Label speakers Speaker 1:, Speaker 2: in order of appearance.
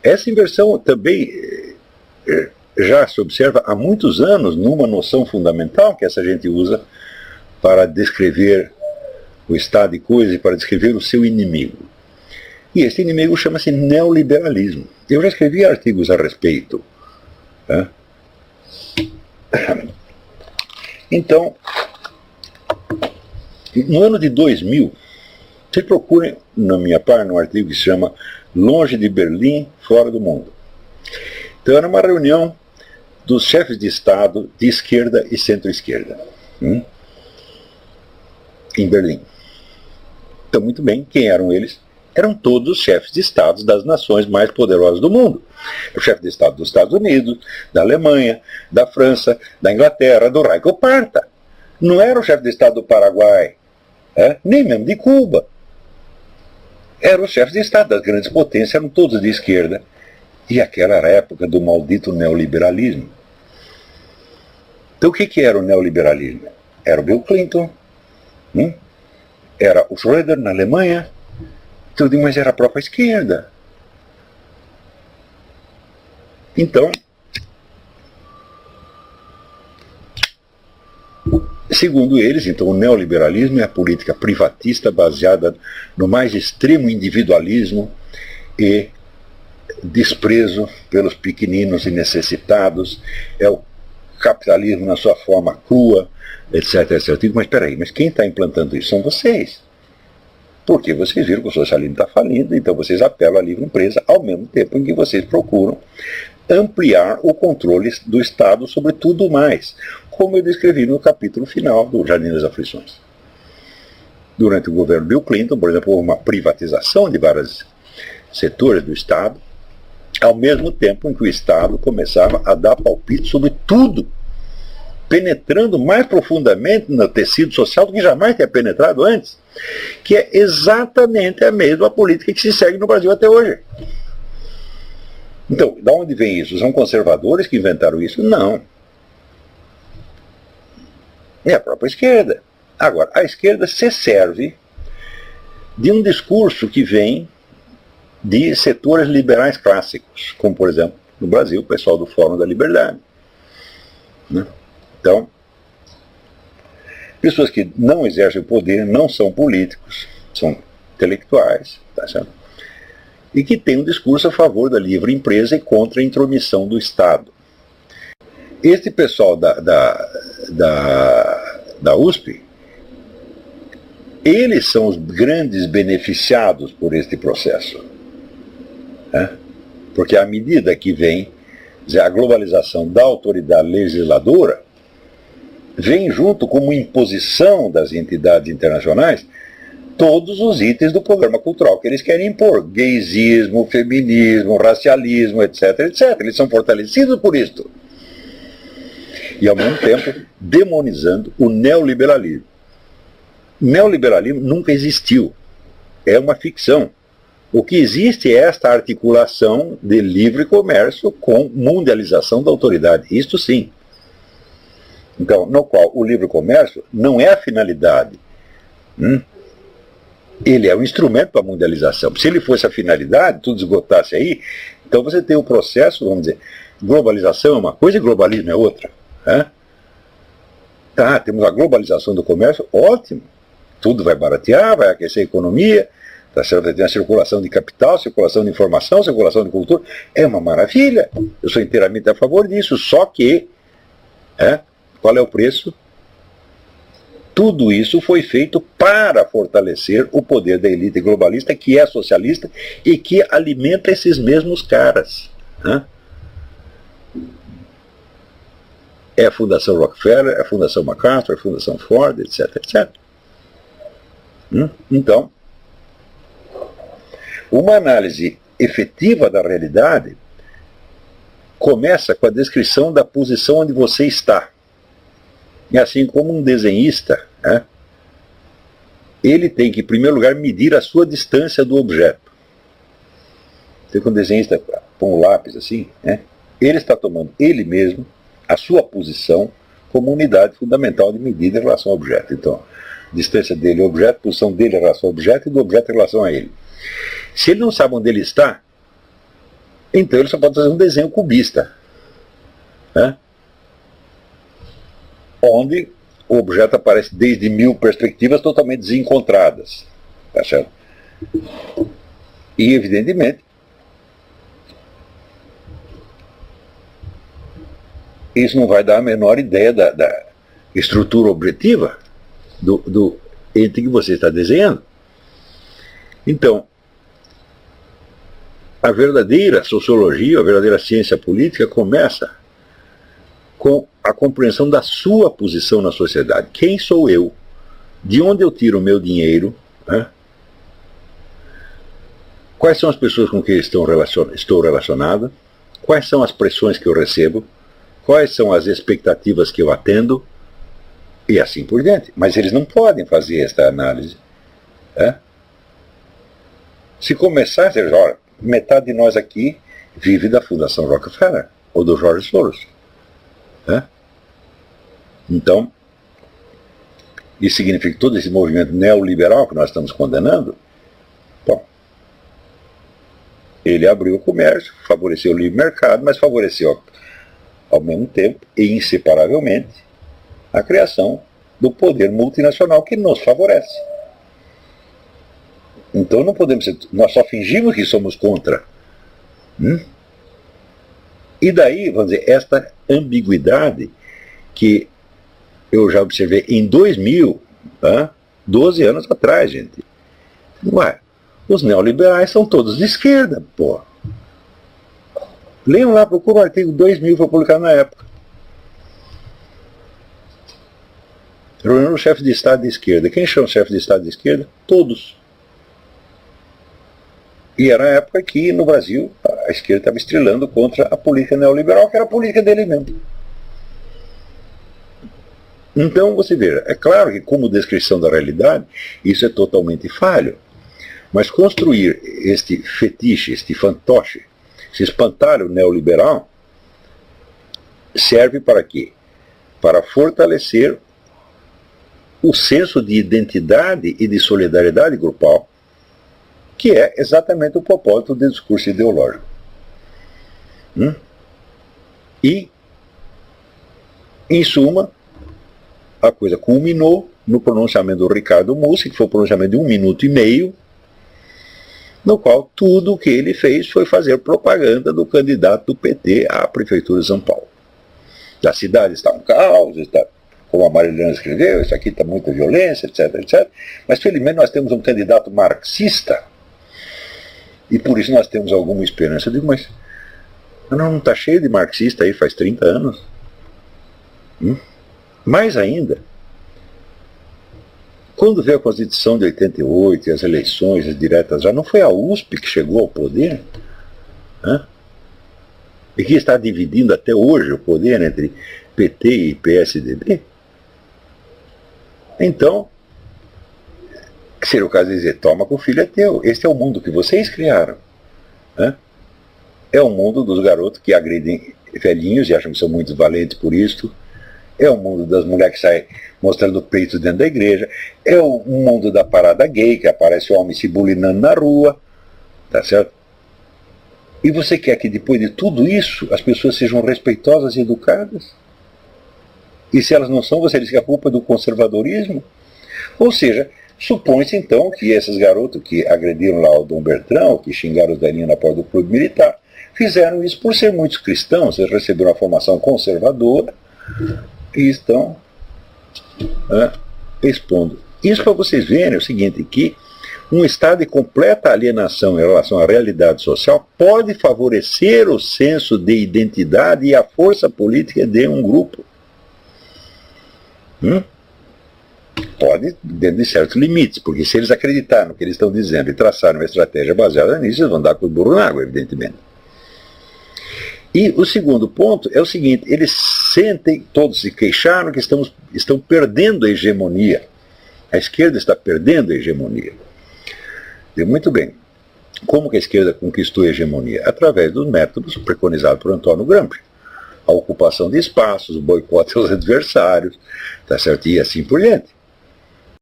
Speaker 1: Essa inversão também já se observa há muitos anos numa noção fundamental que essa gente usa para descrever o estado de coisas e para descrever o seu inimigo. E esse inimigo chama-se neoliberalismo. Eu já escrevi artigos a respeito. Né? Então, no ano de 2000, vocês procurem na minha página um artigo que se chama Longe de Berlim, Fora do Mundo. Então era uma reunião dos chefes de Estado de esquerda e centro-esquerda em Berlim. Então, muito bem, quem eram eles? Eram todos os chefes de Estado das nações mais poderosas do mundo. O chefe de Estado dos Estados Unidos, da Alemanha, da França, da Inglaterra, do Reich Parta. Não era o chefe de Estado do Paraguai, nem mesmo de Cuba. Eram os chefes de Estado das grandes potências, eram todos de esquerda. E aquela era a época do maldito neoliberalismo. Então o que era o neoliberalismo? Era o Bill Clinton, era o Schröder na Alemanha, tudo, mas era a própria esquerda. Então, segundo eles, então, o neoliberalismo é a política privatista baseada no mais extremo individualismo e desprezo pelos pequeninos e necessitados, é o capitalismo na sua forma crua, etc, etc. Eu digo, mas espera aí, mas quem está implantando isso são vocês. Porque vocês viram que o socialismo está falindo, então vocês apelam à livre empresa ao mesmo tempo em que vocês procuram ampliar o controle do Estado sobre tudo mais, como eu descrevi no capítulo final do Jardim das Aflições. Durante o governo Bill Clinton, por exemplo, houve uma privatização de vários setores do Estado, ao mesmo tempo em que o Estado começava a dar palpite sobre tudo, penetrando mais profundamente no tecido social do que jamais tinha penetrado antes, que é exatamente a mesma política que se segue no Brasil até hoje. Então, de onde vem isso? São conservadores que inventaram isso? Não. É a própria esquerda. Agora, a esquerda se serve de um discurso que vem de setores liberais clássicos, como, por exemplo, no Brasil, o pessoal do Fórum da Liberdade. Então, pessoas que não exercem o poder, não são políticos, são intelectuais, tá certo? E que têm um discurso a favor da livre empresa e contra a intromissão do Estado. Este pessoal da USP, eles são os grandes beneficiados por este processo. Porque à medida que vem a globalização da autoridade legisladora, vem junto como imposição das entidades internacionais todos os itens do programa cultural que eles querem impor. Gaysismo, feminismo, racialismo, etc, etc. Eles são fortalecidos por isto. E ao mesmo tempo demonizando o neoliberalismo. Neoliberalismo nunca existiu. É uma ficção. O que existe é esta articulação de livre comércio com mundialização da autoridade. Isto sim. Então, no qual o livre comércio não é a finalidade. Ele é um instrumento para a mundialização. Se ele fosse a finalidade, tudo esgotasse aí, então você tem o processo, vamos dizer, globalização é uma coisa e globalismo é outra. Tá, temos a globalização do comércio, ótimo. Tudo vai baratear, vai aquecer a economia, tá certo? Tem a circulação de capital, circulação de informação, circulação de cultura. É uma maravilha. Eu sou inteiramente a favor disso. Só que, qual é o preço? Tudo isso foi feito para fortalecer o poder da elite globalista, que é socialista e que alimenta esses mesmos caras. É a Fundação Rockefeller, é a Fundação MacArthur, é a Fundação Ford, etc, etc. Então, uma análise efetiva da realidade começa com a descrição da posição onde você está. E assim como um desenhista, ele tem que, em primeiro lugar, medir a sua distância do objeto. Então, quando o desenhista põe um lápis assim, ele está tomando ele mesmo a sua posição como unidade fundamental de medida em relação ao objeto. Então, distância dele ao objeto, posição dele em relação ao objeto e do objeto em relação a ele. Se ele não sabe onde ele está, Então ele só pode fazer um desenho cubista, né? Onde o objeto aparece desde 1000 perspectivas totalmente desencontradas. Tá certo? E, evidentemente, isso não vai dar a menor ideia da estrutura objetiva do ente que você está desenhando. Então, a verdadeira sociologia, a verdadeira ciência política começa com a compreensão da sua posição na sociedade. Quem sou eu? De onde eu tiro o meu dinheiro? Né? Quais são as pessoas com quem estou relacionado? Quais são as pressões que eu recebo? Quais são as expectativas que eu atendo? E assim por diante. Mas eles não podem fazer esta análise. Né? Se começar, olha, metade de nós aqui vive da Fundação Rockefeller ou do George Soros. Né? Então, isso significa que todo esse movimento neoliberal que nós estamos condenando, bom, ele abriu o comércio, favoreceu o livre mercado, mas favoreceu ao mesmo tempo e inseparavelmente a criação do poder multinacional que nos favorece. Então não podemos ser, nós só fingimos que somos contra. E daí, vamos dizer, esta ambiguidade que eu já observei em 2000, 12 anos atrás, gente. Ué, os neoliberais são todos de esquerda, pô. Leiam lá, procura o artigo 2000, foi publicado na época. Reunião do chefe de Estado de esquerda. Quem chama o chefe de Estado de esquerda? Todos. E era a época que, no Brasil, a esquerda estava estrelando contra a política neoliberal, que era a política dele mesmo. Então, você veja, é claro que como descrição da realidade, isso é totalmente falho. Mas construir este fetiche, este fantoche, esse espantalho neoliberal, serve para quê? Para fortalecer o senso de identidade e de solidariedade grupal, que é exatamente o propósito do discurso ideológico. E, em suma, a coisa culminou no pronunciamento do Ricardo Mussi, que foi um pronunciamento de 1 minuto e meio, no qual tudo o que ele fez foi fazer propaganda do candidato do PT à Prefeitura de São Paulo. A cidade está um caos, está, como a Marilena escreveu, isso aqui está muita violência, etc, etc. Mas, felizmente, nós temos um candidato marxista, e por isso nós temos alguma esperança. Eu digo, mas não está cheio de marxista aí faz 30 anos? Mais ainda, quando veio a Constituição de 88 e as eleições as diretas já, não foi a USP que chegou ao poder? E que está dividindo até hoje o poder entre PT e PSDB? Então, seria o caso de dizer, toma que o filho é teu, este é o mundo que vocês criaram. É o mundo dos garotos que agredem velhinhos e acham que são muito valentes por isso. É o mundo das mulheres que saem mostrando o peito dentro da igreja. É o mundo da parada gay, que aparece o homem se bulinando na rua. Tá certo? E você quer que depois de tudo isso as pessoas sejam respeitosas e educadas? E se elas não são, você diz que a culpa é do conservadorismo? Ou seja, supõe-se então que esses garotos que agrediram lá o Dom Bertrão, que xingaram os velhinhos na porta do clube militar, fizeram isso por ser muitos cristãos, eles receberam uma formação conservadora e estão expondo. Isso para vocês verem o seguinte, que um estado de completa alienação em relação à realidade social pode favorecer o senso de identidade e a força política de um grupo. Pode, dentro de certos limites, porque se eles acreditarem no que eles estão dizendo e traçarem uma estratégia baseada nisso, eles vão dar com o burro na água, evidentemente. E o segundo ponto é o seguinte, eles sentem, todos se queixaram que estão perdendo a hegemonia. A esquerda está perdendo a hegemonia. E muito bem. Como que a esquerda conquistou a hegemonia? Através dos métodos preconizados por Antônio Gramsci. A ocupação de espaços, o boicote aos adversários, tá certo? E assim por diante.